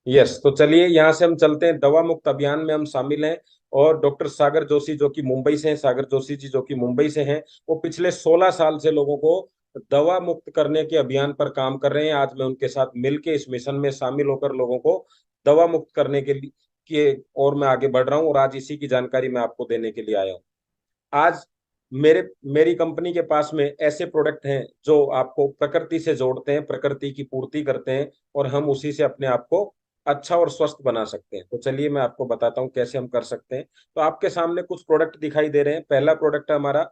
Yes, तो चलिए यहाँ से हम चलते हैं, दवा मुक्त अभियान में हम शामिल हैं। और डॉक्टर सागर जोशी जो कि मुंबई से हैं, सागर जोशी जी जो कि मुंबई से हैं, वो पिछले 16 साल से लोगों को दवा मुक्त करने के अभियान पर काम कर रहे हैं। आज मैं उनके साथ मिलके इस मिशन में शामिल होकर लोगों को दवा मुक्त करने के लिए और मैं आगे बढ़ रहा हूँ, और आज इसी की जानकारी मैं आपको देने के लिए आया हूँ। आज मेरे मेरी कंपनी के पास में ऐसे प्रोडक्ट हैं जो आपको प्रकृति से जोड़ते हैं, प्रकृति की पूर्ति करते हैं, और हम उसी से अपने आप को अच्छा और स्वस्थ बना सकते हैं। तो चलिए मैं आपको बताता हूँ कैसे हम कर सकते हैं। तो आपके सामने कुछ प्रोडक्ट दिखाई दे रहे हैं। पहला प्रोडक्ट है हमारा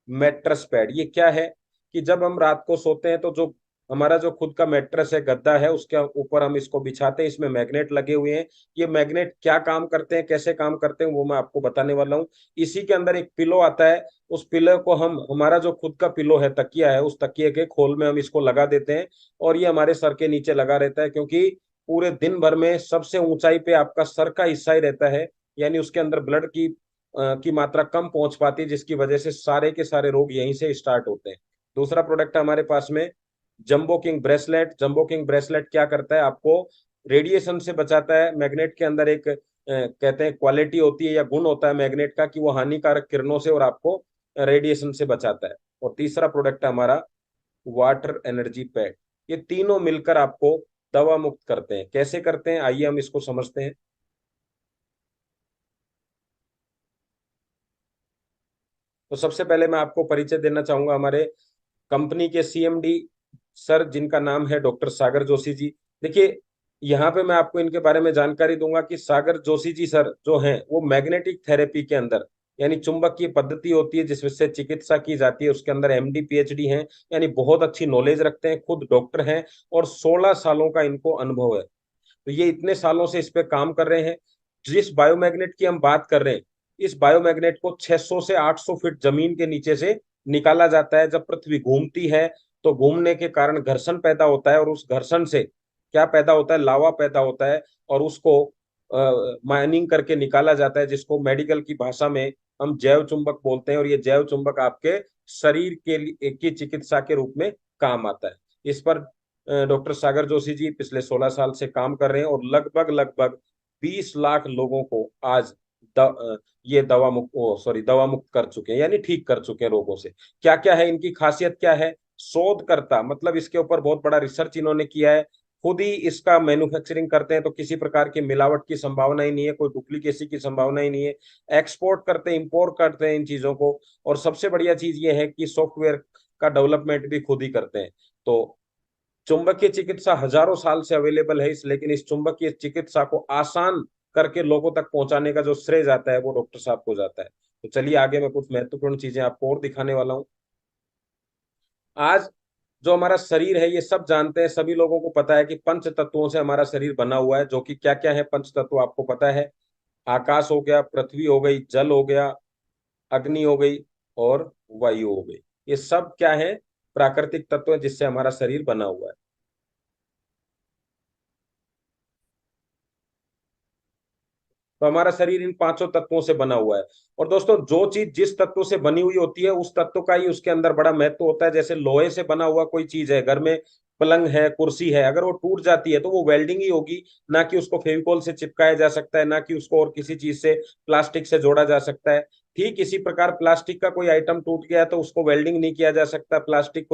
मैट्रेस पैड। ये क्या है कि जब हम रात को सोते हैं तो जो हमारा जो खुद का मैट्रेस है, गद्दा है, उसके ऊपर हम इसको बिछाते हैं। इसमें मैग्नेट लगे हुए हैं। ये मैग्नेट क्या काम करते हैं, कैसे काम करते हैं, वो मैं आपको बताने वाला हूँ। इसी के अंदर एक पिलो आता है। उस पिलो को हम, हमारा जो खुद का पिलो है, तकिया है, उस तकिए के खोल में हम इसको लगा देते हैं, और ये हमारे सर के नीचे लगा रहता है, क्योंकि पूरे दिन भर में सबसे ऊंचाई पे आपका सर का हिस्सा ही रहता है। यानी उसके अंदर ब्लड की मात्रा कम पहुंच पाती है, जिसकी वजह से सारे के सारे रोग यहीं से स्टार्ट होते हैं। दूसरा प्रोडक्ट है हमारे पास में jumbo king bracelet. Jumbo king bracelet क्या करता है, आपको रेडिएशन से बचाता है। मैग्नेट के अंदर एक कहते हैं क्वालिटी होती है या गुण होता है मैग्नेट का, कि वो हानिकारक किरणों से और आपको रेडिएशन से बचाता है। और तीसरा प्रोडक्ट है हमारा वाटर एनर्जी पैड। ये तीनों मिलकर आपको दवा मुक्त करते हैं। कैसे करते हैं, आइए हम इसको समझते हैं। तो सबसे पहले मैं आपको परिचय देना चाहूंगा हमारे कंपनी के सीएमडी सर, जिनका नाम है डॉक्टर सागर जोशी जी। देखिए, यहाँ पे मैं आपको इनके बारे में जानकारी दूंगा कि सागर जोशी जी सर जो हैं, वो मैग्नेटिक थेरेपी के अंदर, यानी चुंबकीय पद्धति होती है जिसमें से चिकित्सा की जाती है, उसके अंदर एमडी पीएचडी हैं। यानी बहुत अच्छी नॉलेज रखते हैं, खुद डॉक्टर हैं, और 16 सालों का इनको अनुभव है। तो ये इतने सालों से इस पे काम कर रहे हैं। जिस बायोमैग्नेट की हम बात कर रहे हैं, इस बायोमैग्नेट को 600 से 800 फीट जमीन के नीचे से निकाला जाता है। जब पृथ्वी घूमती है तो घूमने के कारण घर्षण पैदा होता है, और उस घर्षण से क्या पैदा होता है, लावा पैदा होता है, और उसको माइनिंग करके निकाला जाता है, जिसको मेडिकल की भाषा में हम जैव चुंबक बोलते हैं। और ये जैव चुंबक आपके शरीर के लिए की चिकित्सा के रूप में काम आता है। इस पर डॉक्टर सागर जोशी जी पिछले 16 साल से काम कर रहे हैं, और लगभग लगभग 20 लाख लोगों को आज ये दवा मुक्त कर चुके हैं, यानी ठीक कर चुके हैं रोगों से। क्या क्या है इनकी खासियत, क्या है, शोधकर्ता, मतलब इसके ऊपर बहुत बड़ा रिसर्च इन्होंने किया है। खुद ही इसका मैन्युफैक्चरिंग करते हैं, तो किसी प्रकार की मिलावट की संभावना ही नहीं है, कोई डुप्लीकेसी की संभावना ही नहीं है। एक्सपोर्ट करते हैं, इंपोर्ट करते हैं इन चीजों को। और सबसे बढ़िया चीज ये है कि सॉफ्टवेयर का डेवलपमेंट भी खुद ही करते हैं। तो चुंबकीय चिकित्सा हजारों साल से अवेलेबल है, लेकिन इस चुंबकीय चिकित्सा को आसान करके लोगों तक पहुंचाने का जो श्रेय जाता है वो डॉक्टर साहब को जाता है। तो चलिए आगे मैं कुछ महत्वपूर्ण चीजें आपको और दिखाने वाला हूँ। आज जो हमारा शरीर है, ये सब जानते हैं, सभी लोगों को पता है कि पंच तत्वों से हमारा शरीर बना हुआ है। जो कि क्या क्या है पंच तत्व, आपको पता है। आकाश हो गया, पृथ्वी हो गई, जल हो गया, अग्नि हो गई, और वायु हो गई। ये सब क्या है, प्राकृतिक तत्व है जिससे हमारा शरीर बना हुआ है। तो हमारा शरीर इन पांचों तत्वों से बना हुआ है। और दोस्तों, जो चीज जिस तत्व से बनी हुई होती है, उस तत्व का ही उसके अंदर बड़ा महत्व होता है। जैसे लोहे से बना हुआ कोई चीज है, घर में पलंग है, कुर्सी है, अगर वो टूट जाती है तो वो वेल्डिंग ही होगी, ना कि उसको फेविकोल से चिपकाया जा सकता है, ना कि उसको और किसी चीज से, प्लास्टिक से जोड़ा जा सकता है। ठीक इसी प्रकार प्लास्टिक का कोई आइटम टूट गया तो उसको वेल्डिंग नहीं किया जा सकता, प्लास्टिक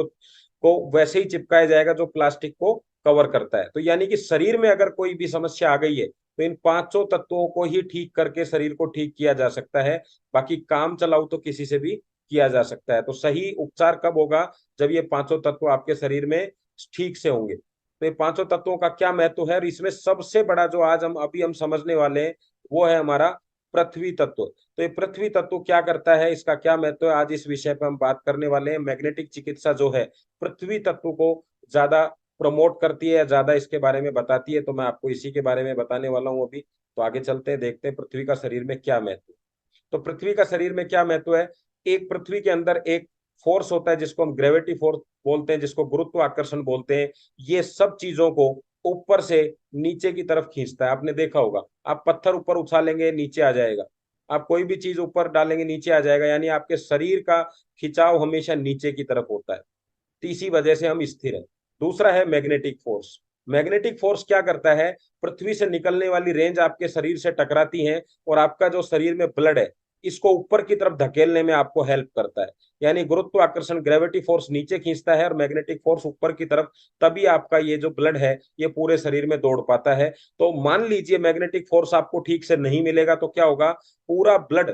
को वैसे ही चिपकाया जाएगा जो प्लास्टिक को कवर करता है। तो यानी कि शरीर में अगर कोई भी समस्या आ गई है, तो इन पांचों तत्वों को ही ठीक करके शरीर को ठीक किया जा सकता है। बाकी काम चलाऊ तो किसी से भी किया जा सकता है। तो सही उपचार कब होगा, जब ये पांचों तत्व आपके शरीर में ठीक से होंगे। तो ये पांचों तत्वों का क्या महत्व है, और इसमें सबसे बड़ा जो आज हम समझने वाले हैं, वो है हमारा पृथ्वी तत्व। तो ये पृथ्वी तत्व क्या करता है, इसका क्या महत्व है, आज इस विषय पर हम बात करने वाले हैं। मैग्नेटिक चिकित्सा जो है, पृथ्वी तत्व को ज्यादा प्रमोट करती है या ज्यादा इसके बारे में बताती है। तो मैं आपको इसी के बारे में बताने वाला हूँ अभी। तो आगे चलते हैं, देखते हैं पृथ्वी का शरीर में क्या महत्व है। तो पृथ्वी का शरीर में क्या महत्व है, एक पृथ्वी के अंदर एक फोर्स होता है जिसको हम ग्रेविटी फोर्स बोलते हैं, जिसको गुरुत्व आकर्षण बोलते हैं। ये सब चीजों को ऊपर से नीचे की तरफ खींचता है। आपने देखा होगा, आप पत्थर ऊपर उछालेंगे नीचे आ जाएगा, आप कोई भी चीज ऊपर डालेंगे नीचे आ जाएगा, यानी आपके शरीर का खिंचाव हमेशा नीचे की तरफ होता है। तो इसी वजह से हम स्थिर हैं। दूसरा है मैग्नेटिक फोर्स। मैग्नेटिक फोर्स क्या करता है, पृथ्वी से निकलने वाली रेंज आपके शरीर से टकराती है और आपका जो शरीर में ब्लड है इसको ऊपर की तरफ धकेलने में आपको हेल्प करता है। यानी गुरुत्वाकर्षण ग्रेविटी फोर्स नीचे खींचता है और मैग्नेटिक फोर्स ऊपर की तरफ, तभी आपका ये जो ब्लड है ये पूरे शरीर में दौड़ पाता है। तो मान लीजिए मैग्नेटिक फोर्स आपको ठीक से नहीं मिलेगा तो क्या होगा, पूरा ब्लड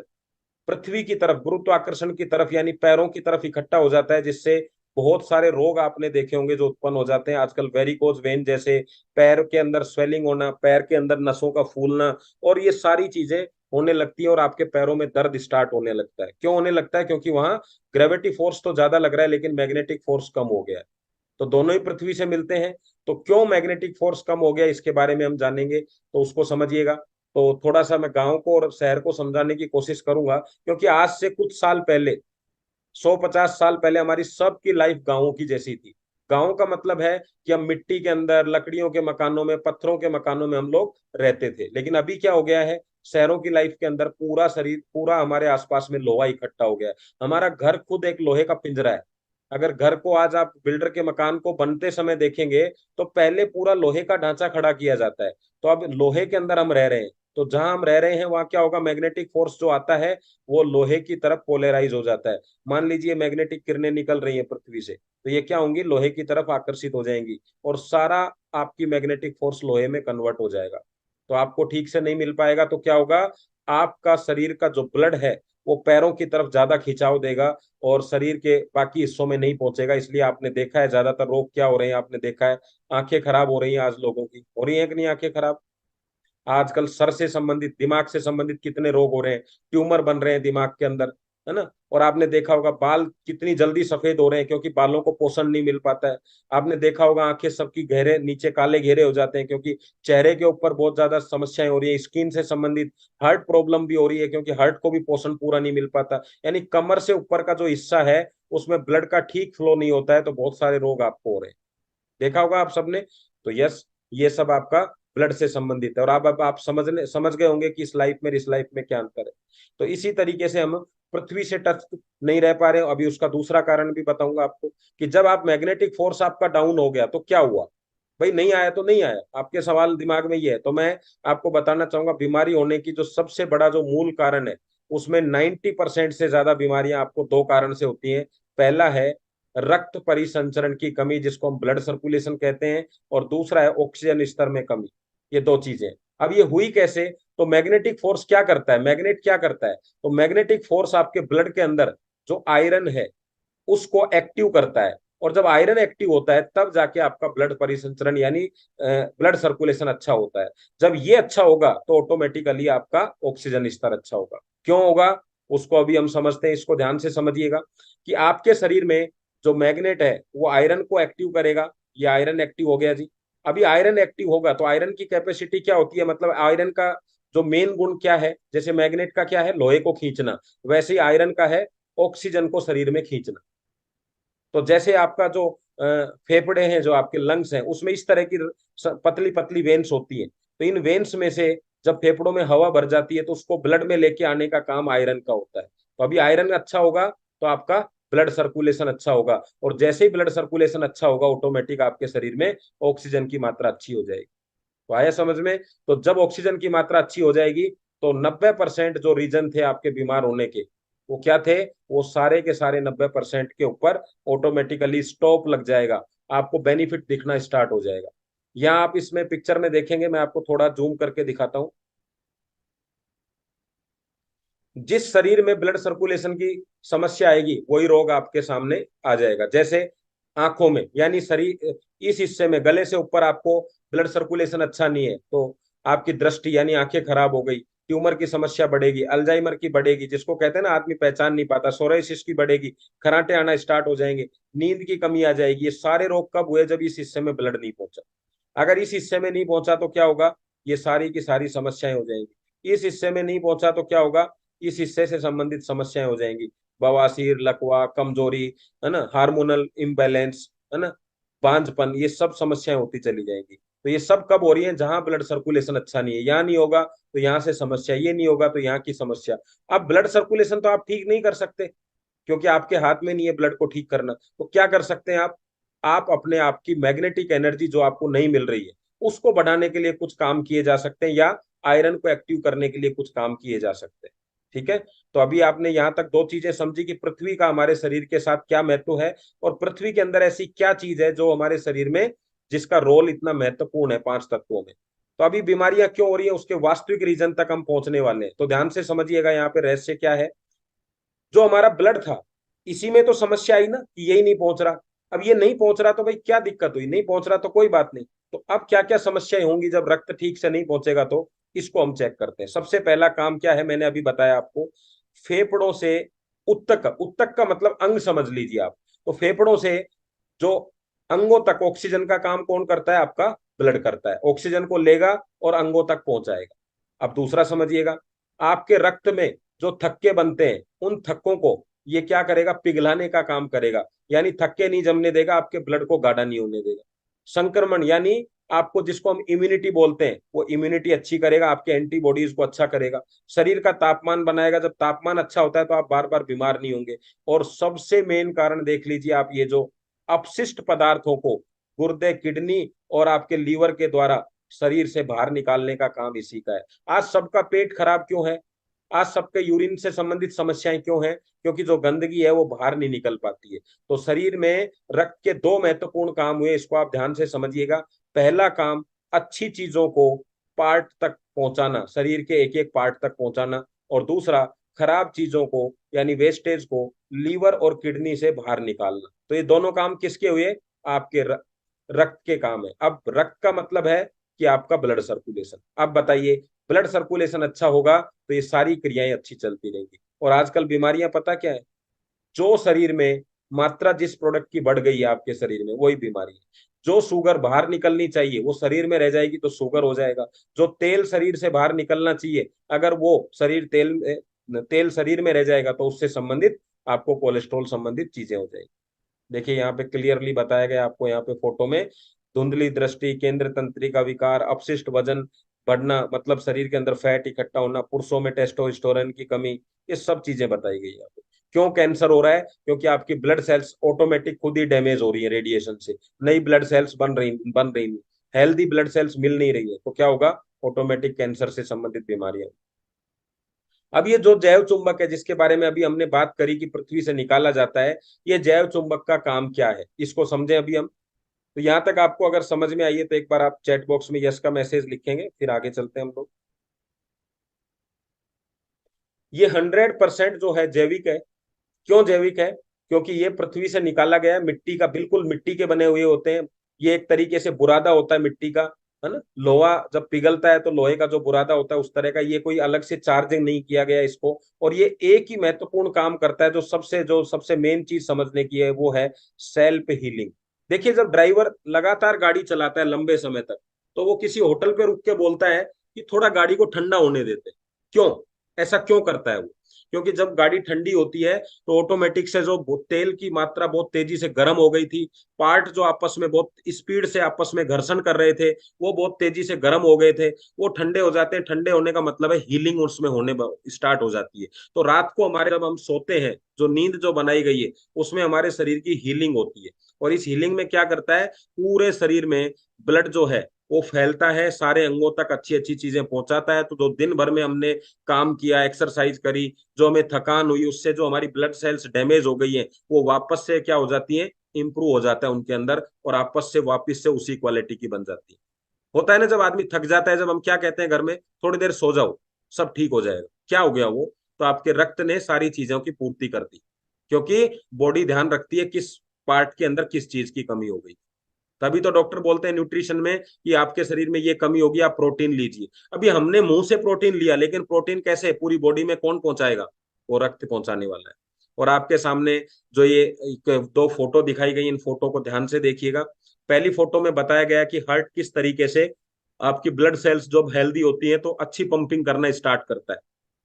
पृथ्वी की तरफ गुरुत्वाकर्षण की तरफ यानी पैरों की तरफ इकट्ठा हो जाता है, जिससे बहुत सारे रोग आपने देखे होंगे जो उत्पन्न हो जाते हैं आजकल, वेरिकोज वेन जैसे, पैर के अंदर स्वेलिंग होना, पैर के अंदर नसों का फूलना, और ये सारी चीजें होने लगती है और आपके पैरों में दर्द स्टार्ट होने लगता है। क्यों होने लगता है, क्योंकि वहां ग्रेविटी फोर्स तो ज्यादा लग रहा है लेकिन मैग्नेटिक फोर्स कम हो गया है। तो दोनों ही पृथ्वी से मिलते हैं। तो क्यों मैग्नेटिक फोर्स कम हो गया इसके बारे में हम जानेंगे, तो उसको समझिएगा। तो थोड़ा सा मैं गांव को और शहर को समझाने की कोशिश करूंगा, क्योंकि आज से कुछ साल पहले, 150 साल पहले हमारी सबकी लाइफ गांवों की जैसी थी। गांव का मतलब है कि हम मिट्टी के अंदर, लकड़ियों के मकानों में, पत्थरों के मकानों में हम लोग रहते थे। लेकिन अभी क्या हो गया है, शहरों की लाइफ के अंदर पूरा शरीर, पूरा हमारे आसपास में लोहा इकट्ठा हो गया है। हमारा घर खुद एक लोहे का पिंजरा है। अगर घर को आज आप बिल्डर के मकान को बनते समय देखेंगे तो पहले पूरा लोहे का ढांचा खड़ा किया जाता है। तो अब लोहे के अंदर हम रह रहे हैं, तो जहां हम रह रहे हैं वहां क्या होगा, मैग्नेटिक फोर्स जो आता है वो लोहे की तरफ पोलराइज हो जाता है। मान लीजिए मैग्नेटिक किरणें निकल रही हैं पृथ्वी से, तो ये क्या होंगी, लोहे की तरफ आकर्षित हो जाएंगी और सारा आपकी मैग्नेटिक फोर्स लोहे में कन्वर्ट हो जाएगा। तो आपको ठीक से नहीं मिल पाएगा तो क्या होगा, आपका शरीर का जो ब्लड है वो पैरों की तरफ ज्यादा खिंचाव देगा और शरीर के बाकी हिस्सों में नहीं पहुंचेगा। इसलिए आपने देखा है ज्यादातर रोग क्या हो रहे हैं, आपने देखा है आंखें खराब हो रही हैं, आज लोगों की हो रही हैं कि नहीं आंखें खराब। आजकल सर से संबंधित, दिमाग से संबंधित कितने रोग हो रहे हैं, ट्यूमर बन रहे हैं दिमाग के अंदर, है ना। और आपने देखा होगा बाल कितनी जल्दी सफेद हो रहे हैं, क्योंकि बालों को पोषण नहीं मिल पाता है। आपने देखा होगा आंखें सबकी घेरे, नीचे काले घेरे हो जाते हैं, क्योंकि चेहरे के ऊपर बहुत ज्यादा समस्याएं हो रही है। स्किन से संबंधित हार्ट प्रॉब्लम भी हो रही है, क्योंकि हार्ट को भी पोषण पूरा नहीं मिल पाता। यानी कमर से ऊपर का जो हिस्सा है उसमें ब्लड का ठीक फ्लो नहीं होता है, तो बहुत सारे रोग आपको हो रहे हैं। देखा होगा आप सबने। तो यस, ये सब आपका ब्लड से संबंधित है। और अब आप समझ गए होंगे कि इस लाइफ में इस लाइफ में क्या अंतर है। तो इसी तरीके से हम पृथ्वी से टच नहीं रह पा रहे। अभी उसका दूसरा कारण भी बताऊंगा आपको, कि जब आप मैग्नेटिक फोर्स आपका डाउन हो गया तो क्या हुआ। भाई नहीं आया तो नहीं आया, आपके सवाल दिमाग में ये है। तो मैं आपको बताना चाहूंगा, बीमारी होने की जो सबसे बड़ा जो मूल कारण है, उसमें 90% से ज्यादा बीमारियां आपको दो कारण से होती हैं। पहला है रक्त परिसंचरण की कमी, जिसको हम ब्लड सर्कुलेशन कहते हैं, और दूसरा है ऑक्सीजन स्तर में कमी। ये दो चीजें। अब ये हुई कैसे, तो मैग्नेटिक फोर्स क्या करता है, मैग्नेट क्या करता है, तो मैग्नेटिक फोर्स आपके ब्लड के अंदर जो आयरन है उसको एक्टिव करता है। और जब आयरन एक्टिव होता है तब जाके आपका ब्लड परिसंचरण यानी ब्लड सर्कुलेशन अच्छा होता है। जब ये अच्छा होगा तो ऑटोमेटिकली आपका ऑक्सीजन स्तर अच्छा होगा। क्यों होगा, उसको अभी हम समझते हैं। इसको ध्यान से समझिएगा कि आपके शरीर में जो मैग्नेट है वो आयरन को एक्टिव करेगा। ये आयरन एक्टिव हो गया जी। अभी आयरन एक्टिव होगा तो आयरन की कैपेसिटी क्या होती है, मतलब आयरन का जो मेन गुण क्या है, जैसे मैग्नेट का क्या है, लोहे को खींचना, वैसे ही आयरन का है ऑक्सीजन को शरीर में खींचना। तो जैसे आपका जो फेफड़े हैं, जो आपके लंग्स हैं, उसमें इस तरह की पतली पतली वेन्स होती हैं। तो इन वेन्स में से जब फेफड़ों में हवा भर जाती है तो उसको ब्लड में लेके आने का काम आयरन का होता है। तो अभी आयरन अच्छा होगा तो आपका ब्लड सर्कुलेशन अच्छा होगा, और जैसे ही ब्लड सर्कुलेशन अच्छा होगा ऑटोमेटिक आपके शरीर में ऑक्सीजन की मात्रा अच्छी हो जाएगी। तो आया समझ में। तो जब ऑक्सीजन की मात्रा अच्छी हो जाएगी तो 90% जो रीजन थे आपके बीमार होने के, वो क्या थे, वो सारे के सारे 90% के ऊपर ऑटोमेटिकली स्टॉप लग जाएगा। आपको बेनिफिट दिखना स्टार्ट हो जाएगा। यहाँ आप इसमें पिक्चर में देखेंगे, मैं आपको थोड़ा जूम करके दिखाता हूँ। जिस शरीर में ब्लड सर्कुलेशन की समस्या आएगी वही रोग आपके सामने आ जाएगा। जैसे आंखों में, यानी शरीर इस हिस्से में, गले से ऊपर आपको ब्लड सर्कुलेशन अच्छा नहीं है तो आपकी दृष्टि यानी आंखें खराब हो गई, ट्यूमर की समस्या बढ़ेगी, अल्जाइमर की बढ़ेगी, जिसको कहते हैं ना आदमी पहचान नहीं पाता, सोराइसिस की बढ़ेगी, खराटे आना स्टार्ट हो जाएंगे, नींद की कमी आ जाएगी। ये सारे रोग कब हुए, जब इस हिस्से में ब्लड नहीं पहुंचा। अगर इस हिस्से में नहीं पहुंचा तो क्या होगा, ये सारी की सारी समस्याएं हो जाएंगी। इस हिस्से में नहीं पहुंचा तो क्या होगा, इस हिस्से से संबंधित समस्याएं हो जाएंगी, बवासीर, लकवा, कमजोरी, है ना, हार्मोनल इम्बैलेंस, है ना, बांझपन, ये सब समस्याएं होती चली जाएंगी। तो ये सब कब हो रही है, जहां ब्लड सर्कुलेशन अच्छा नहीं है। यहाँ नहीं होगा तो यहाँ से समस्या, ये नहीं होगा तो यहाँ की समस्या। अब ब्लड सर्कुलेशन तो आप ठीक नहीं कर सकते, क्योंकि आपके हाथ में नहीं है ब्लड को ठीक करना। तो क्या कर सकते हैं आप, आप अपने आप की मैग्नेटिक एनर्जी जो आपको नहीं मिल रही है उसको बढ़ाने के लिए कुछ काम किए जा सकते हैं, या आयरन को एक्टिव करने के लिए कुछ काम किए जा सकते हैं। ठीक है। तो अभी आपने यहाँ तक दो चीजें समझी कि पृथ्वी का हमारे शरीर के साथ क्या महत्व है, और पृथ्वी के अंदर ऐसी क्या चीज है जो हमारे शरीर में जिसका रोल इतना महत्वपूर्ण है पांच तत्वों में। तो अभी बीमारियां क्यों हो रही है उसके वास्तविक रीजन तक हम पहुंचने वाले हैं, तो ध्यान से समझिएगा यहाँ पे रहस्य क्या है। जो हमारा ब्लड था, इसी में तो समस्या आई ना कि यही नहीं पहुंच रहा। अब ये नहीं पहुंच रहा तो भाई क्या दिक्कत हुई, नहीं पहुंच रहा तो कोई बात नहीं। तो अब क्या क्या समस्याएं होंगी जब रक्त ठीक से नहीं पहुंचेगा, तो इसको हम चेक करते हैं। सबसे पहला काम क्या है, मैंने अभी बताया आपको, फेफड़ों से उत्तक, उत्तक का मतलब अंग समझ लीजिए आप। तो फेफड़ों से जो अंगों तक ऑक्सीजन का काम कौन करता है, आपका ब्लड करता है। ऑक्सीजन को लेगा और अंगों तक पहुंचाएगा। अब दूसरा समझिएगा, आपके रक्त में जो थक्के बनते हैं उन थक्कों को ये क्या करेगा, पिघलाने का काम करेगा, यानी थक्के नहीं जमने देगा, आपके ब्लड को गाढ़ा नहीं होने देगा। संक्रमण यानी आपको जिसको हम इम्यूनिटी बोलते हैं, वो इम्यूनिटी अच्छी करेगा, आपके एंटीबॉडीज को अच्छा करेगा। शरीर का तापमान बनाएगा, जब तापमान अच्छा होता है तो आप बार बार बीमार नहीं होंगे। और सबसे मेन कारण देख लीजिए आप, ये जो अपशिष्ट पदार्थों को गुर्दे, किडनी और आपके लीवर के द्वारा शरीर से बाहर निकालने का काम इसी का है। आज सबका पेट खराब क्यों है, आज सबके यूरिन से संबंधित समस्याएं क्यों हैं, क्योंकि जो गंदगी है वो बाहर नहीं निकल पाती है। तो शरीर में रक्त के दो महत्वपूर्ण काम हुए, इसको आप ध्यान से समझिएगा। पहला काम, अच्छी चीजों को पार्ट तक पहुंचाना, शरीर के एक एक पार्ट तक पहुंचाना। और दूसरा, खराब चीजों को यानी वेस्टेज को लीवर और किडनी से बाहर निकालना। तो ये दोनों काम किसके हुए, आपके रक्त के काम है। अब रक्त का मतलब है कि आपका ब्लड सर्कुलेशन। अब बताइए, ब्लड सर्कुलेशन अच्छा होगा तो ये सारी क्रियाएं अच्छी चलती रहेंगी। और आजकल बीमारियां पता क्या है, जो शरीर में मात्रा जिस प्रोडक्ट की बढ़ गई है आपके शरीर में, वही बीमारी है। जो शुगर बाहर निकलनी चाहिए वो शरीर में रह जाएगी तो शुगर हो जाएगा। जो तेल शरीर से बाहर निकलना चाहिए, अगर वो शरीर तेल शरीर में रह जाएगा तो उससे संबंधित आपको कोलेस्ट्रॉल संबंधित चीजें हो जाएगी। देखिए यहाँ पे क्लियरली बताया गया आपको, यहाँ पे फोटो में, धुंधली दृष्टि, केंद्र तंत्रिका विकार, अपशिष्ट वजन बढ़ना मतलब शरीर के अंदर फैट इकट्ठा होना, पुरुषों में टेस्टोस्टेरोन की कमी, ये सब चीजें बताई गई यहाँ पे। क्यों कैंसर हो रहा है, क्योंकि आपकी ब्लड सेल्स ऑटोमेटिक खुद ही डैमेज हो रही है रेडिएशन से, नई ब्लड सेल्स बन रही नहीं, हेल्दी ब्लड सेल्स मिल नहीं रही है, तो क्या होगा, ऑटोमेटिक कैंसर से संबंधित बीमारियां। अब ये जो जैव चुंबक है जिसके बारे में अभी हमने बात करी कि पृथ्वी से निकाला जाता है, ये जैव चुंबक का काम क्या है, इसको समझें अभी हम। तो यहां तक आपको अगर समझ में आई है तो एक बार आप चैट बॉक्स में यस का मैसेज लिखेंगे, फिर आगे चलते हैं हम लोग। ये 100% जो है जैविक है। क्यों जैविक है, क्योंकि ये पृथ्वी से निकाला गया है, मिट्टी का, बिल्कुल मिट्टी के बने हुए होते हैं। ये एक तरीके से बुरादा होता है मिट्टी का, है ना। लोहा जब पिघलता है तो लोहे का जो बुरादा होता है उस तरह का, ये कोई अलग से चार्जिंग नहीं किया गया इसको। और ये एक ही महत्वपूर्ण काम करता है, जो सबसे मेन चीज समझने की है वो है सेल्फ हीलिंग। देखिए, जब ड्राइवर लगातार गाड़ी चलाता है लंबे समय तक, तो वो किसी होटल पे रुक के बोलता है कि थोड़ा गाड़ी को ठंडा होने देते। क्यों, ऐसा क्यों करता है वो, क्योंकि जब गाड़ी ठंडी होती है तो ऑटोमेटिक से जो तेल की मात्रा बहुत तेजी से गर्म हो गई थी, पार्ट जो आपस में बहुत स्पीड से आपस में घर्षण कर रहे थे, वो बहुत तेजी से गर्म हो गए थे, वो ठंडे हो जाते हैं। ठंडे होने का मतलब है हीलिंग उसमें होने स्टार्ट हो जाती है। तो रात को हमारे जब हम सोते हैं, जो नींद जो बनाई गई है उसमें हमारे शरीर की हीलिंग होती है। और इस हीलिंग में क्या करता है, पूरे शरीर में ब्लड जो है वो फैलता है, सारे अंगों तक अच्छी अच्छी चीजें पहुंचाता है। तो जो दिन भर में हमने काम किया, एक्सरसाइज करी, जो हमें थकान हुई, उससे जो हमारी ब्लड सेल्स डैमेज हो गई है वो वापस से क्या हो जाती है, इंप्रूव हो जाता है उनके अंदर, और आपस से वापस से उसी क्वालिटी की बन जाती है। होता है ना, जब आदमी थक जाता है, जब हम क्या कहते हैं घर में, थोड़ी देर सो जाओ सब ठीक हो जाएगा, क्या हो गया वो, तो आपके रक्त ने सारी चीजों की पूर्ति कर दी। क्योंकि बॉडी ध्यान रखती है किस पार्ट के अंदर किस चीज की कमी हो गई। तभी तो डॉक्टर बोलते हैं न्यूट्रिशन में कि आपके शरीर में ये कमी होगी, आप प्रोटीन लीजिए। अभी हमने मुंह से प्रोटीन लिया, लेकिन प्रोटीन कैसे पूरी बॉडी में कौन पहुंचाएगा, वो रक्त पहुंचाने वाला है। और आपके सामने जो ये दो फोटो दिखाई गई, इन फोटो को ध्यान से देखिएगा। पहली फोटो में बताया गया कि हार्ट किस तरीके से आपकी ब्लड सेल्स जब हेल्दी होती है तो अच्छी पंपिंग करना स्टार्ट करता है।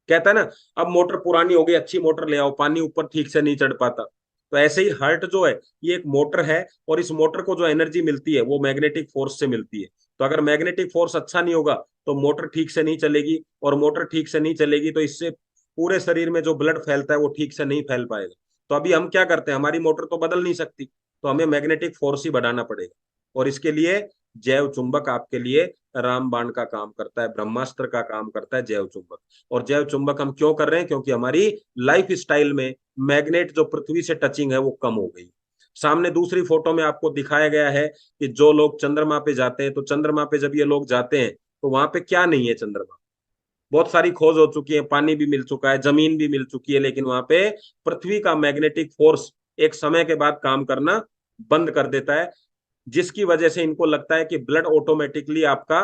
कहता है ना, अब मोटर पुरानी हो गई, अच्छी मोटर ले आओ, पानी ऊपर ठीक से नहीं चढ़ पाता। तो ऐसे ही हार्ट जो है ये एक मोटर है, और इस मोटर को जो एनर्जी मिलती है वो मैग्नेटिक फोर्स से मिलती है। तो अगर मैग्नेटिक फोर्स अच्छा नहीं होगा तो मोटर ठीक से नहीं चलेगी, और मोटर ठीक से नहीं चलेगी तो इससे पूरे शरीर में जो ब्लड फैलता है वो ठीक से नहीं फैल पाएगा। तो अभी हम क्या करते हैं, हमारी मोटर तो बदल नहीं सकती, तो हमें मैग्नेटिक फोर्स ही बढ़ाना पड़ेगा। और इसके लिए जैव चुंबक आपके लिए रामबाण का काम करता है, ब्रह्मास्त्र का काम करता है जैव चुंबक। और जैव चुंबक हम क्यों कर रहे हैं? क्योंकि हमारी लाइफ स्टाइल में मैग्नेट जो पृथ्वी से टचिंग है वो कम हो गई। सामने दूसरी फोटो में आपको दिखाया गया है कि जो लोग चंद्रमा पे जाते हैं, तो चंद्रमा पे जब ये लोग जाते हैं तो वहां पे क्या नहीं है? चंद्रमा, बहुत सारी खोज हो चुकी है, पानी भी मिल चुका है, जमीन भी मिल चुकी है, लेकिन वहां पे पृथ्वी का मैग्नेटिक फोर्स एक समय के बाद काम करना बंद कर देता है, जिसकी वजह से इनको लगता है कि ब्लड ऑटोमेटिकली आपका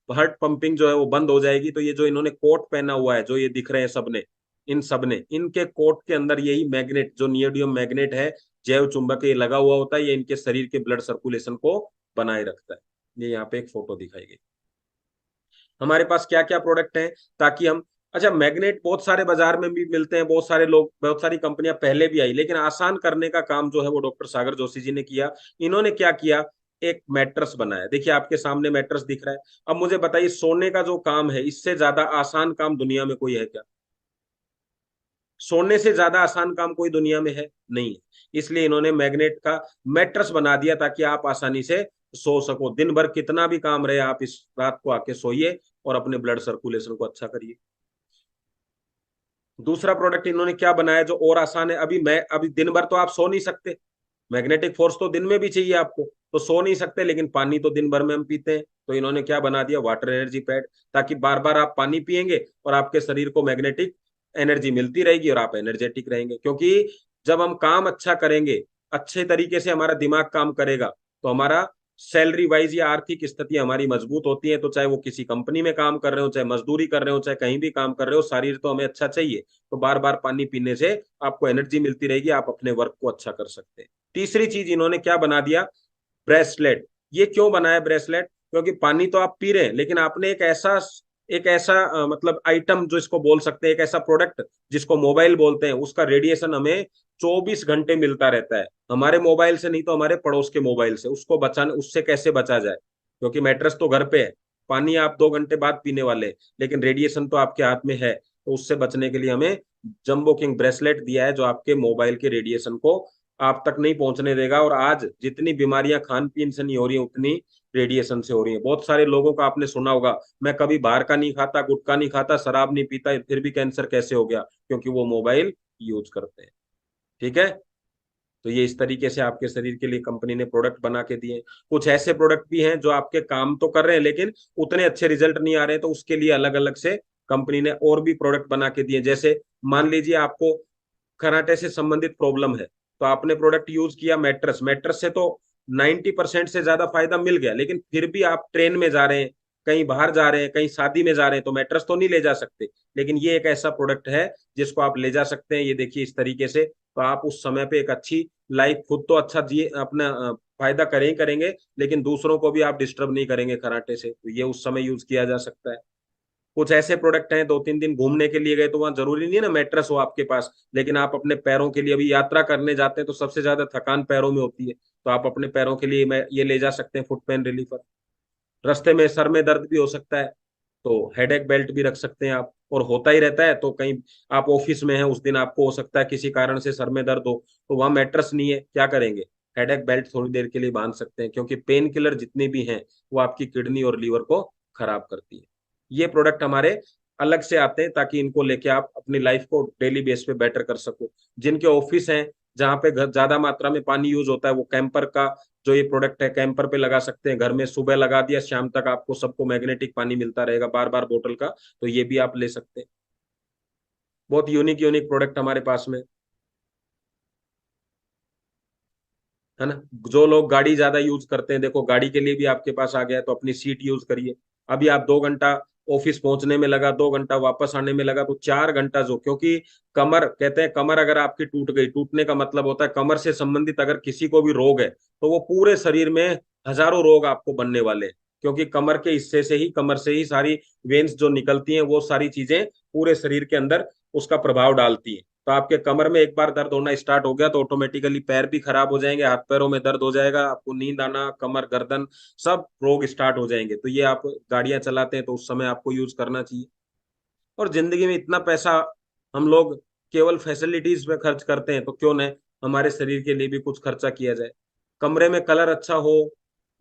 हार्ट पंपिंग जो है वो बंद हो जाएगी। तो ये जो इन्होंने कोट पहना हुआ है, जो ये दिख रहे हैं सबने, इन सबने, इनके कोट के अंदर यही मैग्नेट, जो नियोडियम मैग्नेट है, जैव चुंबक, ये लगा हुआ होता है। ये इनके शरीर के ब्लड सर्कुलेशन को बनाए रखता है। ये यहाँ पे एक फोटो दिखाई गई। हमारे पास क्या क्या प्रोडक्ट हैं ताकि हम, अच्छा, मैग्नेट बहुत सारे बाजार में भी मिलते हैं, बहुत सारे लोग, बहुत सारी कंपनियां पहले भी आई, लेकिन आसान करने का काम जो है वो डॉक्टर सागर जोशी जी ने किया। इन्होंने क्या किया? एक मैट्रेस बनाया। देखिए आपके सामने मैट्रेस दिख रहा है। अब मुझे बताइए, सोने का जो काम है, इससे ज्यादा आसान काम दुनिया में कोई है क्या? सोने से ज्यादा आसान काम कोई दुनिया में है? नहीं है। इसलिए इन्होंने मैग्नेट का मैट्रेस बना दिया ताकि आप आसानी से सो सको। दिन भर कितना भी काम रहे, आप इस रात को आके सोइए और अपने ब्लड सर्कुलेशन को अच्छा करिए। दूसरा प्रोडक्ट इन्होंने क्या बनाया जो और आसान है? अभी दिन भर तो आप सो नहीं सकते, मैग्नेटिक फोर्स तो दिन में भी चाहिए आपको, तो सो नहीं सकते, लेकिन पानी तो दिन भर में हम पीते हैं। तो इन्होंने क्या बना दिया? वाटर एनर्जी पैड, ताकि बार बार आप पानी पिएंगे और आपके शरीर को मैग्नेटिक एनर्जी मिलती रहेगी और आप एनर्जेटिक रहेंगे। क्योंकि जब हम काम अच्छा करेंगे, अच्छे तरीके से हमारा दिमाग काम करेगा, तो हमारा सैलरी वाइज या आर्थिक स्थिति हमारी मजबूत होती है। तो चाहे वो किसी कंपनी में काम कर रहे हो, चाहे मजदूरी कर रहे हो, चाहे कहीं भी काम कर रहे हो, शरीर तो हमें अच्छा चाहिए। तो बार बार पानी पीने से आपको एनर्जी मिलती रहेगी, आप अपने वर्क को अच्छा कर सकते हैं। तीसरी चीज इन्होंने क्या बना दिया? ब्रेसलेट। ये क्यों बनाया ब्रेसलेट? क्योंकि पानी तो आप पी रहे हैं, लेकिन आपने एक ऐसा मतलब आइटम जो इसको बोल सकते हैं, एक ऐसा प्रोडक्ट जिसको मोबाइल बोलते हैं, उसका रेडिएशन हमें 24 घंटे मिलता रहता है। हमारे मोबाइल से नहीं तो हमारे पड़ोस के मोबाइल से। उसको बचाने, उससे कैसे बचा जाए? क्योंकि मैट्रेस तो घर पे है, पानी आप 2 घंटे बाद पीने वाले हैं, लेकिन रेडिएशन तो आपके हाथ में है। तो उससे बचने के लिए हमें जंबो किंग ब्रेसलेट दिया है, जो आपके मोबाइल के रेडिएशन को आप तक नहीं पहुंचने देगा। और आज जितनी बीमारियां खान पीन से नहीं हो रही है, उतनी रेडिएशन से हो रही है। बहुत सारे लोगों का आपने सुना होगा, मैं कभी बाहर का नहीं खाता, गुटखा नहीं खाता, शराब नहीं पीता, फिर भी कैंसर कैसे हो गया? क्योंकि वो मोबाइल यूज करते हैं। ठीक है? तो ये इस तरीके से आपके शरीर के लिए कंपनी ने प्रोडक्ट बना के दिए। कुछ ऐसे प्रोडक्ट भी हैं जो आपके काम तो कर रहे हैं, लेकिन उतने अच्छे रिजल्ट नहीं आ रहे, तो उसके लिए अलग अलग से कंपनी ने और भी प्रोडक्ट बना के दिए। जैसे मान लीजिए आपको कराटे से संबंधित प्रॉब्लम है, तो आपने प्रोडक्ट यूज किया मैट्रेस, मैट्रेस से तो 90% से ज्यादा फायदा मिल गया, लेकिन फिर भी आप ट्रेन में जा रहे हैं, कहीं बाहर जा रहे हैं, कहीं शादी में जा रहे हैं, तो मैट्रेस तो नहीं ले जा सकते। लेकिन ये एक ऐसा प्रोडक्ट है जिसको आप ले जा सकते हैं। ये देखिए इस तरीके से, तो आप उस समय पे एक अच्छी लाइफ, खुद तो अच्छा जिए, अपना फायदा करें करेंगे, लेकिन दूसरों को भी आप डिस्टर्ब नहीं करेंगे कराटे से। तो ये उस समय यूज किया जा सकता है। कुछ ऐसे प्रोडक्ट हैं, 2-3 दिन घूमने के लिए गए, तो वहां जरूरी नहीं है ना मैट्रेस हो आपके पास, लेकिन आप अपने पैरों के लिए, अभी यात्रा करने जाते हैं तो सबसे ज्यादा थकान पैरों में होती है, तो आप अपने पैरों के लिए मैं ये ले जा सकते हैं, फुट पेन रिलीफर। रास्ते में सर में दर्द भी हो सकता है, तो हेडेक बेल्ट भी रख सकते हैं आप, और होता ही रहता है। तो कहीं आप ऑफिस में हैं, उस दिन आपको हो सकता है किसी कारण से सर में दर्द हो, तो वहां मैट्रेस नहीं है, क्या करेंगे? हेडेक बेल्ट थोड़ी देर के लिए बांध सकते हैं, क्योंकि पेन किलर जितने भी हैं वो आपकी किडनी और लीवर को खराब करती है। ये प्रोडक्ट हमारे अलग से आते हैं ताकि इनको लेके आप अपनी लाइफ को डेली बेस पे बेटर कर सको। जिनके ऑफिस हैं, जहाँ पे ज्यादा मात्रा में पानी यूज होता है, वो कैंपर का जो ये प्रोडक्ट है कैंपर पे लगा सकते हैं। घर में सुबह लगा दिया, शाम तक आपको सबको मैग्नेटिक पानी मिलता रहेगा बार बार बोतल का। तो ये भी आप ले सकते हैं। बहुत यूनिक यूनिक प्रोडक्ट हमारे पास में, है ना। जो लोग गाड़ी ज्यादा यूज करते हैं, देखो गाड़ी के लिए भी आपके पास आ गया है, तो अपनी सीट यूज करिए। अभी आप 2 घंटा ऑफिस पहुंचने में लगा, 2 घंटा वापस आने में लगा, तो 4 घंटा जो, क्योंकि कमर, कहते हैं कमर अगर आपकी टूट गई, टूटने का मतलब होता है कमर से संबंधित अगर किसी को भी रोग है, तो वो पूरे शरीर में हजारों रोग आपको बनने वाले हैं। क्योंकि कमर के हिस्से से ही, कमर से ही सारी वेन्स जो निकलती हैं, वो सारी चीजें पूरे शरीर के अंदर उसका प्रभाव डालती हैं। तो आपके कमर में एक बार दर्द होना स्टार्ट हो गया, तो ऑटोमेटिकली पैर भी खराब हो जाएंगे, हाथ पैरों में दर्द हो जाएगा, आपको नींद आना, कमर, गर्दन, सब रोग स्टार्ट हो जाएंगे। तो ये आप गाड़ियां चलाते हैं तो उस समय आपको यूज करना चाहिए। और जिंदगी में इतना पैसा हम लोग केवल फैसिलिटीज में खर्च करते हैं, तो क्यों न हमारे शरीर के लिए भी कुछ खर्चा किया जाए। कमरे में कलर अच्छा हो,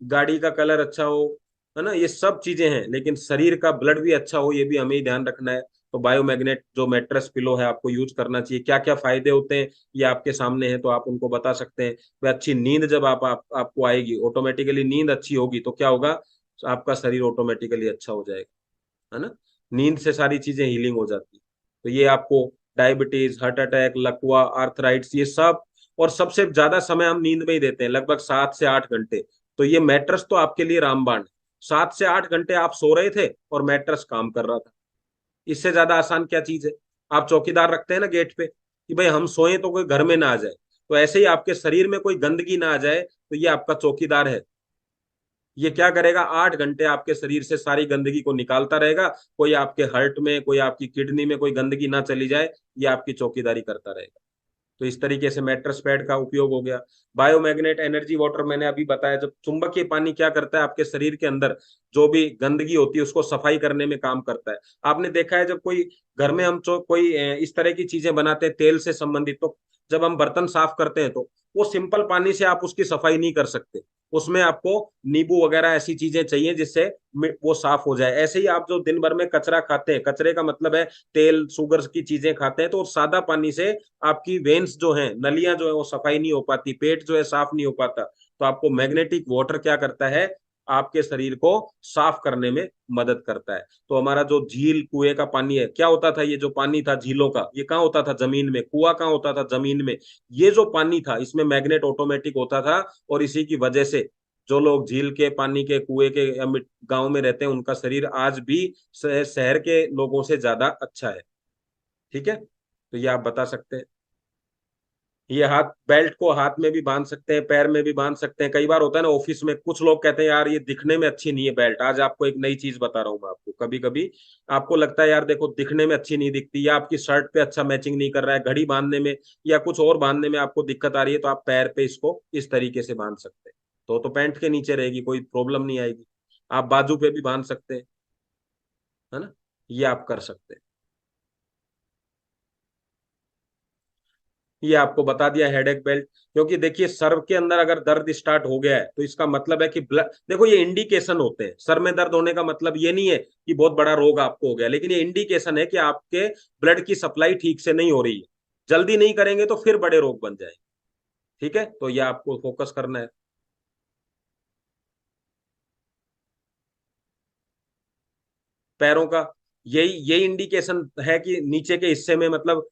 गाड़ी का कलर अच्छा हो, है ना, ये सब चीजें हैं, लेकिन शरीर का ब्लड भी अच्छा हो, ये भी हमें ही ध्यान रखना है। तो बायोमैग्नेट जो मैट्रेस पिलो है आपको यूज करना चाहिए। क्या क्या फायदे होते हैं ये आपके सामने है, तो आप उनको बता सकते हैं। वह अच्छी नींद जब आपको आएगी, ऑटोमेटिकली नींद अच्छी होगी तो क्या होगा, आपका शरीर ऑटोमेटिकली अच्छा हो जाएगा, है ना। नींद से सारी चीजें हीलिंग हो जाती है। तो ये आपको डायबिटीज, हार्ट अटैक, लकवा, आर्थराइट्स, ये सब, और सबसे ज्यादा समय हम नींद में ही देते हैं, लगभग 7 से 8 घंटे। तो ये मैट्रेस तो आपके लिए रामबाण है। 7 से 8 घंटे आप सो रहे थे और मैट्रेस काम कर रहा था। इससे ज्यादा आसान क्या चीज है। आप चौकीदार रखते हैं ना गेट पे कि भाई हम सोए तो कोई घर में ना आ जाए, तो ऐसे ही आपके शरीर में कोई गंदगी ना आ जाए, तो ये आपका चौकीदार है। ये क्या करेगा, 8 घंटे आपके शरीर से सारी गंदगी को निकालता रहेगा। कोई आपके हार्ट में, कोई आपकी किडनी में कोई गंदगी ना चली जाए, ये आपकी चौकीदारी करता रहेगा। तो इस तरीके से मैट्रेस पैड का उपयोग हो गया। बायोमैग्नेट एनर्जी वाटर मैंने अभी बताया, जब चुंबकीय पानी क्या करता है, आपके शरीर के अंदर जो भी गंदगी होती है उसको सफाई करने में काम करता है। आपने देखा है जब कोई घर में हम कोई इस तरह की चीजें बनाते हैं तेल से संबंधित, तो जब हम बर्तन साफ करते हैं तो वो सिंपल पानी से आप उसकी सफाई नहीं कर सकते। उसमें आपको नींबू वगैरह ऐसी चीजें चाहिए जिससे वो साफ हो जाए। ऐसे ही आप जो दिन भर में कचरा खाते हैं, कचरे का मतलब है तेल शुगर की चीजें खाते हैं, तो सादा पानी से आपकी वेन्स जो हैं, नलियां जो है वो सफाई नहीं हो पाती, पेट जो है साफ नहीं हो पाता। तो आपको मैग्नेटिक वाटर क्या करता है, आपके शरीर को साफ करने में मदद करता है। तो हमारा जो झील कुएं का पानी है, क्या होता था, ये जो पानी था झीलों का, ये कहाँ होता था, जमीन में। कुआं कहाँ होता था, जमीन में। ये जो पानी था इसमें मैग्नेट ऑटोमेटिक होता था, और इसी की वजह से जो लोग झील के पानी के कुएं के गांव में रहते हैं, उनका शरीर आज भी शहर के लोगों से ज्यादा अच्छा है। ठीक है, तो ये आप बता सकते हैं। ये हाथ बेल्ट को हाथ में भी बांध सकते हैं, पैर में भी बांध सकते हैं। कई बार होता है ना ऑफिस में, कुछ लोग कहते हैं यार ये दिखने में अच्छी नहीं है बेल्ट। आज आपको एक नई चीज बता रहा हूँ मैं आपको। कभी कभी आपको लगता है यार देखो दिखने में अच्छी नहीं दिखती, या आपकी शर्ट पे अच्छा मैचिंग नहीं कर रहा है, घड़ी बांधने में या कुछ और बांधने में आपको दिक्कत आ रही है, तो आप पैर पे इसको इस तरीके से बांध सकते हैं। तो पैंट के नीचे रहेगी, कोई प्रॉब्लम नहीं आएगी। आप बाजू पे भी बांध सकते हैं, है ना, ये आप कर सकते हैं। ये आपको बता दिया हेडेक बेल्ट। क्योंकि देखिए सर के अंदर अगर दर्द स्टार्ट हो गया है तो इसका मतलब है कि ब्लड, देखो ये इंडिकेशन होते हैं। सर में दर्द होने का मतलब ये नहीं है कि बहुत बड़ा रोग आपको हो गया, लेकिन ये इंडिकेशन है कि आपके ब्लड की सप्लाई ठीक से नहीं हो रही है। जल्दी नहीं करेंगे तो फिर बड़े रोग बन जाएंगे। ठीक है, तो ये आपको फोकस करना है। पैरों का, यही यही इंडिकेशन है कि नीचे के हिस्से में, मतलब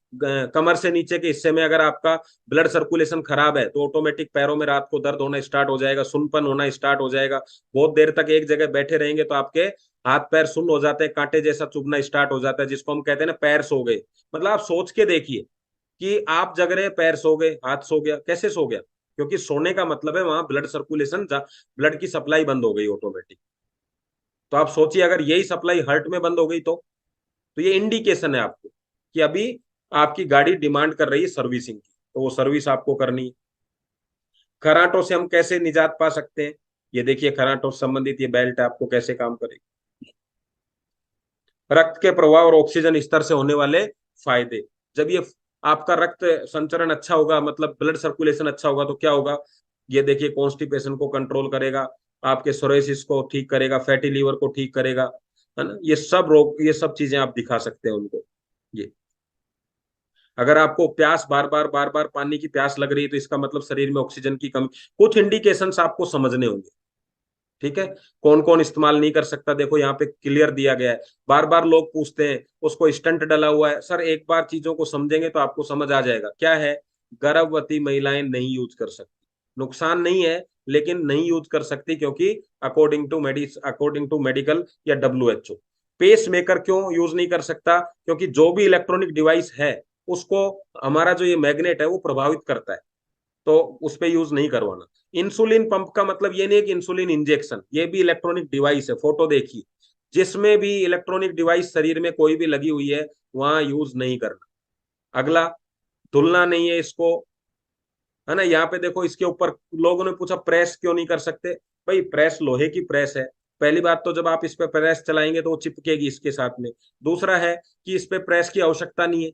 कमर से नीचे के हिस्से में अगर आपका ब्लड सर्कुलेशन खराब है तो ऑटोमेटिक पैरों में रात को दर्द होना स्टार्ट हो जाएगा, सुनपन होना स्टार्ट हो जाएगा। बहुत देर तक एक जगह बैठे रहेंगे तो आपके हाथ पैर सुन्न हो जाते हैं, कांटे जैसा चुभना स्टार्ट हो जाता है, जिसको हम कहते हैं ना पैर सो गए। मतलब आप सोच के देखिए कि आप जग रहे, पैर सो गए, हाथ सो गया, कैसे सो गया। क्योंकि सोने का मतलब है वहां ब्लड सर्कुलेशन, ब्लड की सप्लाई बंद हो गई ऑटोमेटिक। तो आप सोचिए अगर यही सप्लाई हर्ट में बंद हो गई तो ये इंडिकेशन है आपको कि अभी आपकी गाड़ी डिमांड कर रही है सर्विसिंग की, तो वो सर्विस आपको करनी है। खराटों से हम कैसे निजात पा सकते हैं, ये देखिए खराटों से संबंधित ये बेल्ट आपको कैसे काम करेगी। रक्त के प्रवाह और ऑक्सीजन स्तर से होने वाले फायदे। जब ये आपका रक्त संचरण अच्छा होगा, मतलब ब्लड सर्कुलेशन अच्छा होगा, तो क्या होगा, ये देखिए कॉन्स्टिपेशन को कंट्रोल करेगा, आपके सोरेसिस को ठीक करेगा, फैटी लीवर को ठीक करेगा, है ना। ये सब रोग, ये सब चीजें आप दिखा सकते हैं उनको। ये अगर आपको प्यास बार बार पानी की प्यास लग रही है तो इसका मतलब शरीर में ऑक्सीजन की कमी। कुछ इंडिकेशंस आपको समझने होंगे। ठीक है, कौन कौन इस्तेमाल नहीं कर सकता, देखो यहाँ पे क्लियर दिया गया है। बार बार लोग पूछते हैं उसको स्टंट डला हुआ है, सर एक बार चीजों को समझेंगे तो आपको समझ आ जाएगा क्या है। गर्भवती महिलाएं नहीं यूज कर सकती, नुकसान नहीं है लेकिन नहीं यूज कर सकती, क्योंकि अकॉर्डिंग टू मेडिकल या WHO। पेस मेकर क्यों यूज नहीं कर सकता, क्योंकि जो भी इलेक्ट्रॉनिक डिवाइस है उसको हमारा जो ये मैग्नेट है वो प्रभावित करता है, तो उस पर यूज नहीं करवाना। इंसुलिन पंप का मतलब ये नहीं है कि इंसुलिन इंजेक्शन, ये भी इलेक्ट्रॉनिक डिवाइस है, फोटो देखिए। जिसमें भी इलेक्ट्रॉनिक डिवाइस शरीर में कोई भी लगी हुई है वहां यूज नहीं करना। अगला, धुलना नहीं है इसको, है ना। यहाँ पे देखो इसके ऊपर लोगों ने पूछा प्रेस क्यों नहीं कर सकते। भाई प्रेस लोहे की प्रेस है। पहली बात तो जब आप इस पे प्रेस चलाएंगे तो वो चिपकेगी इसके साथ में। दूसरा है कि इस पे प्रेस की आवश्यकता नहीं है।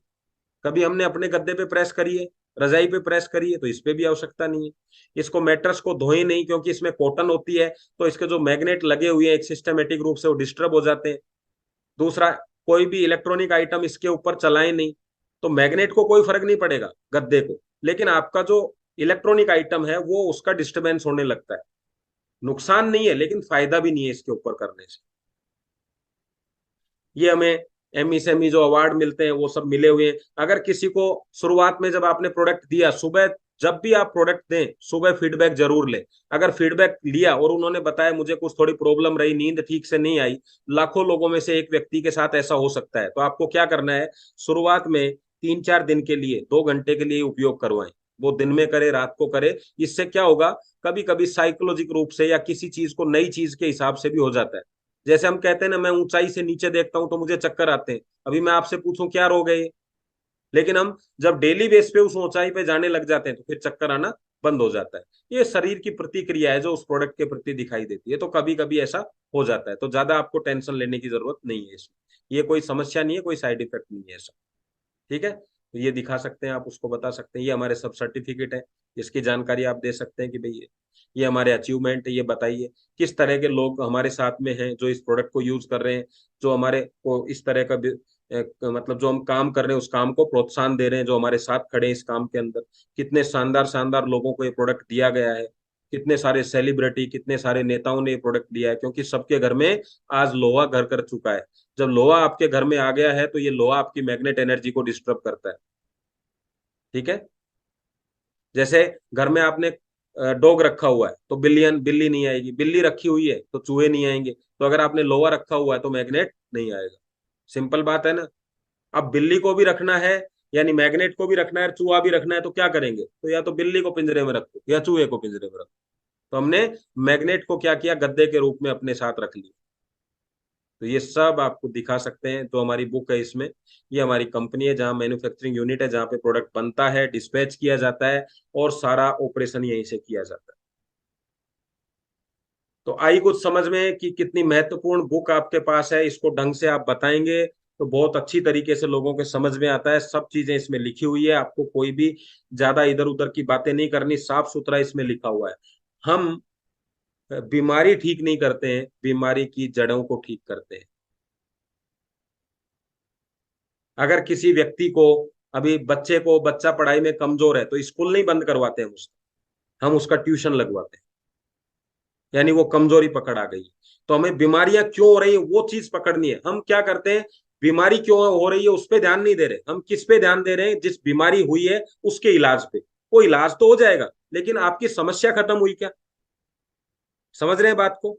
कभी हमने अपने गद्दे पे प्रेस करी है, रजाई पे प्रेस करिए तो इस पे भी आवश्यकता नहीं है। इसको मैट्रेस को धोए नहीं, क्योंकि इसमें कॉटन होती है, तो इसके जो मैग्नेट लगे हुए हैं एक सिस्टमेटिक रूप से वो डिस्टर्ब हो जाते हैं। दूसरा, कोई भी इलेक्ट्रॉनिक आइटम इसके ऊपर चलाए नहीं, तो मैग्नेट को कोई फर्क नहीं पड़ेगा गद्दे को, लेकिन आपका जो इलेक्ट्रॉनिक आइटम है वो उसका डिस्टरबेंस होने लगता है। नुकसान नहीं है लेकिन फायदा भी नहीं है इसके ऊपर करने से। ये हमें एमी सेमी जो अवार्ड मिलते हैं वो सब मिले हुए हैं। अगर किसी को शुरुआत में जब आपने प्रोडक्ट दिया, सुबह जब भी आप प्रोडक्ट दें सुबह फीडबैक जरूर लें। अगर फीडबैक लिया और उन्होंने बताया मुझे कुछ थोड़ी प्रॉब्लम रही, नींद ठीक से नहीं आई, लाखों लोगों में से एक व्यक्ति के साथ ऐसा हो सकता है, तो आपको क्या करना है, शुरुआत में 3-4 दिन के लिए 2 घंटे के लिए उपयोग करवाएं। वो दिन में करे रात को करे, इससे क्या होगा, कभी कभी साइकोलॉजिक रूप से या किसी चीज को नई चीज के हिसाब से भी हो जाता है। जैसे हम कहते हैं ना, मैं ऊंचाई से नीचे देखता हूं तो मुझे चक्कर आते हैं, अभी मैं आपसे पूछूं क्या रोग है ये, लेकिन हम जब डेली बेस पे उस ऊंचाई पे जाने लग जाते हैं तो फिर चक्कर आना बंद हो जाता है। ये शरीर की प्रतिक्रिया है जो उस प्रोडक्ट के प्रति दिखाई देती है, तो कभी कभी ऐसा हो जाता है, तो ज्यादा आपको टेंशन लेने की जरूरत नहीं है इसमें। ये कोई समस्या नहीं है, कोई साइड इफेक्ट नहीं है ऐसा। ठीक है, तो ये दिखा सकते हैं आप, उसको बता सकते हैं, ये हमारे सब सर्टिफिकेट है, इसकी जानकारी आप दे सकते हैं कि भाई ये हमारे अचीवमेंट है, ये बताइए किस तरह के लोग हमारे साथ में हैं जो इस प्रोडक्ट को यूज कर रहे हैं, जो हमारे को इस तरह का मतलब जो हम काम कर रहे हैं उस काम को प्रोत्साहन दे रहे हैं, जो हमारे साथ खड़े हैं इस काम के अंदर। कितने शानदार शानदार लोगों को ये प्रोडक्ट दिया गया है, कितने सारे सेलिब्रिटी, कितने सारे नेताओं ने ये प्रोडक्ट लिया है, क्योंकि सबके घर में आज लोहा घर कर चुका है। जब लोहा आपके घर में आ गया है तो ये लोहा आपकी मैग्नेट एनर्जी को डिस्टर्ब करता है। ठीक है, जैसे घर में आपने डॉग रखा हुआ है तो बिल्ली नहीं आएगी, बिल्ली रखी हुई है तो चूहे नहीं आएंगे, तो अगर आपने लोहा रखा हुआ है तो मैग्नेट नहीं आएगा। सिंपल बात है ना। अब बिल्ली को भी रखना है, यानी मैग्नेट को भी रखना है, चूहा भी रखना है, तो क्या करेंगे, तो या तो बिल्ली को पिंजरे में रखो या चूहे को पिंजरे में रखो। तो हमने मैग्नेट को क्या किया, गद्दे के रूप में अपने साथ रख लिया। तो ये सब आपको दिखा सकते हैं, तो हमारी बुक है इसमें। ये हमारी कंपनी है जहाँ मैन्युफैक्चरिंग यूनिट है, जहाँ पे प्रोडक्ट बनता है, डिस्पैच किया जाता है और सारा ऑपरेशन यहीं से किया जाता है। तो आई कुछ समझ में कि कितनी महत्वपूर्ण बुक आपके पास है, इसको ढंग से आप बताएंगे तो बहुत अच्छी तरीके से लोगों के समझ में आता है। सब चीजें इसमें लिखी हुई है, आपको कोई भी ज्यादा इधर उधर की बातें नहीं करनी, साफ सुथरा इसमें लिखा हुआ है। हम बीमारी ठीक नहीं करते हैं, बीमारी की जड़ों को ठीक करते हैं। अगर किसी व्यक्ति को, अभी बच्चे को, बच्चा पढ़ाई में कमजोर है तो स्कूल नहीं बंद करवाते हम उसका, हम उसका ट्यूशन लगवाते हैं, यानी वो कमजोरी पकड़ आ गई। तो हमें बीमारियां क्यों हो रही है वो चीज पकड़नी है। हम क्या करते हैं, बीमारी क्यों हो रही है उस पर ध्यान नहीं दे रहे, हम किस पे ध्यान दे रहे हैं, जिस बीमारी हुई है उसके इलाज पे। वो इलाज तो हो जाएगा लेकिन आपकी समस्या खत्म हुई क्या। समझ रहे हैं बात को,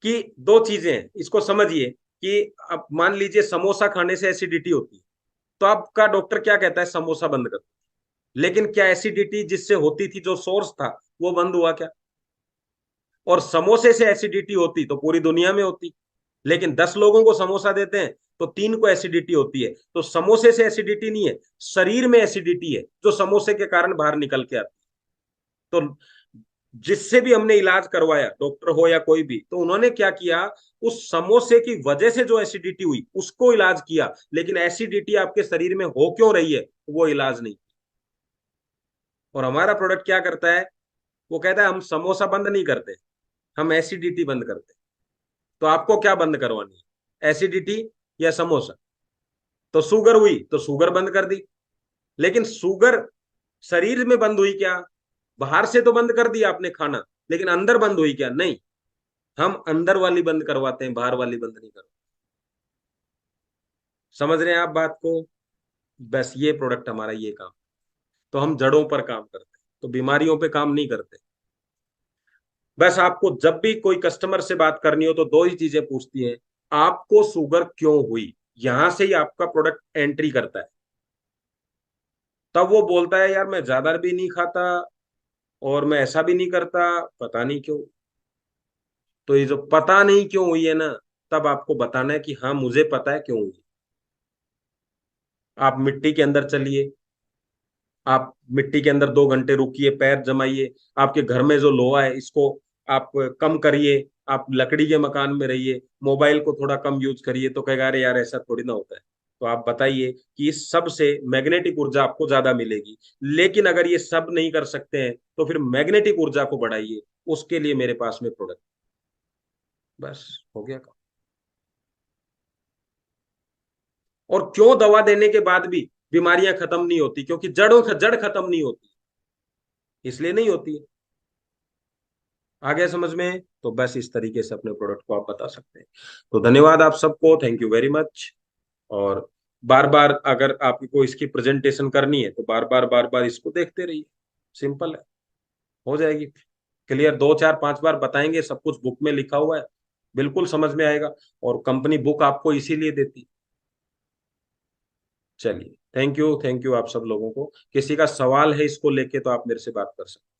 कि दो चीजें हैं, इसको समझिए कि अब मान लीजिए समोसा खाने से एसिडिटी होती है, तो आपका डॉक्टर क्या कहता है, समोसा बंद कर। लेकिन क्या एसिडिटी जिससे होती थी, जो सोर्स था, वो बंद हुआ क्या। और समोसे से एसिडिटी होती तो पूरी दुनिया में होती, लेकिन 10 लोगों को समोसा देते हैं तो 3 को एसिडिटी होती है। तो समोसे से एसिडिटी नहीं है, शरीर में एसिडिटी है जो समोसे के कारण बाहर निकल के आती है। तो जिससे भी हमने इलाज करवाया, डॉक्टर हो या कोई भी, तो उन्होंने क्या किया, उस समोसे की वजह से जो एसिडिटी हुई उसको इलाज किया, लेकिन एसिडिटी आपके शरीर में हो क्यों रही है वो इलाज नहीं। और हमारा प्रोडक्ट क्या करता है, वो कहता है हम समोसा बंद नहीं करते, हम एसिडिटी बंद करते। तो आपको क्या बंद करवानी है, एसिडिटी या समोसा। तो शुगर हुई तो शुगर बंद कर दी, लेकिन शुगर शरीर में बंद हुई क्या, बाहर से तो बंद कर दिया आपने खाना, लेकिन अंदर बंद हुई क्या, नहीं। हम अंदर वाली बंद करवाते हैं, बाहर वाली बंद नहीं करवाते। समझ रहे हैं आप बात को। बस ये प्रोडक्ट हमारा ये काम, तो हम जड़ों पर काम करते हैं, तो बीमारियों पे काम नहीं करते। बस आपको जब भी कोई कस्टमर से बात करनी हो तो दो ही चीजें पूछती है, आपको शुगर क्यों हुई, यहां से ही आपका प्रोडक्ट एंट्री करता है। तब वो बोलता है यार मैं ज्यादा भी नहीं खाता और मैं ऐसा भी नहीं करता, पता नहीं क्यों। तो ये जो पता नहीं क्यों हुई है ना, तब आपको बताना है कि हाँ मुझे पता है क्यों हुई। आप मिट्टी के अंदर चलिए, आप मिट्टी के अंदर 2 घंटे रुकिए, पैर जमाइए, आपके घर में जो लोहा है इसको आप कम करिए, आप लकड़ी के मकान में रहिए, मोबाइल को थोड़ा कम यूज करिए, तो कहेगा अरे यार ऐसा थोड़ी ना होता है। तो आप बताइए कि इस सब से मैग्नेटिक ऊर्जा आपको ज्यादा मिलेगी। लेकिन अगर ये सब नहीं कर सकते हैं तो फिर मैग्नेटिक ऊर्जा को बढ़ाइए, उसके लिए मेरे पास में प्रोडक्ट। बस हो गया काम। और क्यों दवा देने के बाद भी बीमारियां खत्म नहीं होती? क्योंकि जड़ खत्म नहीं होती, इसलिए नहीं होती है। आ गया समझ में? तो बस इस तरीके से अपने प्रोडक्ट को आप बता सकते हैं। तो धन्यवाद आप सबको, थैंक यू वेरी मच। और बार बार अगर आपको इसकी प्रेजेंटेशन करनी है तो बार बार इसको देखते रहिए, सिंपल है, हो जाएगी क्लियर। 2 4 5 बार बताएंगे, सब कुछ बुक में लिखा हुआ है, बिल्कुल समझ में आएगा। और कंपनी बुक आपको इसीलिए देती। चलिए, थैंक यू आप सब लोगों को। किसी का सवाल है इसको लेके तो आप मेरे से बात कर सकते हैं।